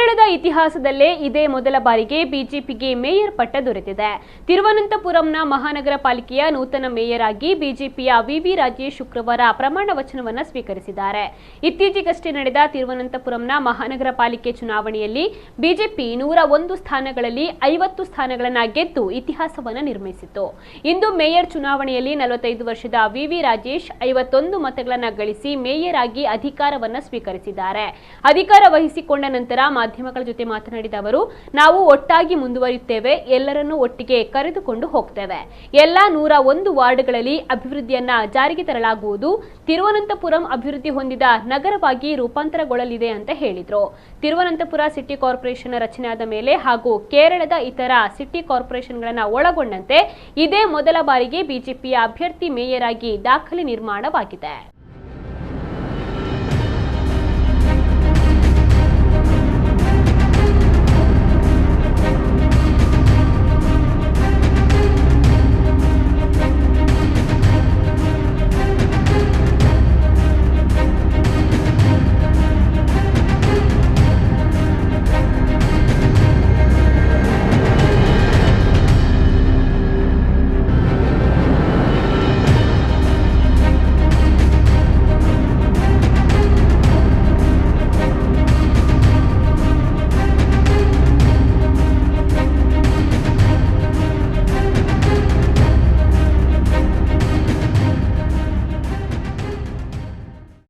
ಕೇರಳದ ಇತಿಹಾಸದಲ್ಲೇ ಇದೇ ಮೊದಲ ಬಾರಿಗೆ ಬಿಜೆಪಿಗೆ ಮೇಯರ್ ಪಟ್ಟ ದೊರೆತಿದೆ. ತಿರುವನಂತಪುರಂನ ಮಹಾನಗರ ಪಾಲಿಕೆಯ ನೂತನ ಮೇಯರ್ ಆಗಿ ಬಿಜೆಪಿಯ ವಿವಿ ರಾಜೇಶ್ ಶುಕ್ರವಾರ ಪ್ರಮಾಣ ವಚನವನ್ನು ಸ್ವೀಕರಿಸಿದ್ದಾರೆ. ಇತ್ತೀಚೆಗಷ್ಟೇ ನಡೆದ ತಿರುವನಂತಪುರಂನ ಮಹಾನಗರ ಪಾಲಿಕೆ ಚುನಾವಣೆಯಲ್ಲಿ ಬಿಜೆಪಿ 101 ಸ್ಥಾನಗಳಲ್ಲಿ 50 ಸ್ಥಾನಗಳನ್ನು ಗೆದ್ದು ಇತಿಹಾಸವನ್ನು ನಿರ್ಮಿಸಿತು. ಇಂದು ಮೇಯರ್ ಚುನಾವಣೆಯಲ್ಲಿ 45 ವರ್ಷದ ವಿವಿ ರಾಜೇಶ್ 51 ಮತಗಳನ್ನು ಗಳಿಸಿ ಮೇಯರ್ ಆಗಿ ಅಧಿಕಾರವನ್ನು ಸ್ವೀಕರಿಸಿದ್ದಾರೆ. ಅಧಿಕಾರ ವಹಿಸಿಕೊಂಡ ನಂತರ ಮಾಧ್ಯಮಗಳ ಜೊತೆ ಮಾತನಾಡಿದ ಅವರು, ನಾವು ಒಟ್ಟಾಗಿ ಮುಂದುವರಿಯುತ್ತೇವೆ, ಎಲ್ಲರನ್ನೂ ಒಟ್ಟಿಗೆ ಕರೆದುಕೊಂಡು ಹೋಗ್ತೇವೆ. ಎಲ್ಲಾ 101 ವಾರ್ಡ್ಗಳಲ್ಲಿ ಅಭಿವೃದ್ಧಿಯನ್ನ ಜಾರಿಗೆ ತರಲಾಗುವುದು. ತಿರುವನಂತಪುರಂ ಅಭಿವೃದ್ಧಿ ಹೊಂದಿದ ನಗರವಾಗಿ ರೂಪಾಂತರಗೊಳ್ಳಲಿದೆ ಅಂತ ಹೇಳಿದ್ರು. ತಿರುವನಂತಪುರ ಸಿಟಿ ಕಾರ್ಪೊರೇಷನ್ ರಚನೆಯಾದ ಮೇಲೆ ಹಾಗೂ ಕೇರಳದ ಇತರ ಸಿಟಿ ಕಾರ್ಪೊರೇಷನ್ಗಳನ್ನು ಒಳಗೊಂಡಂತೆ ಇದೇ ಮೊದಲ ಬಾರಿಗೆ ಬಿಜೆಪಿಯ ಅಭ್ಯರ್ಥಿ ಮೇಯರ್ ಆಗಿ ದಾಖಲೆ ನಿರ್ಮಾಣವಾಗಿದೆ.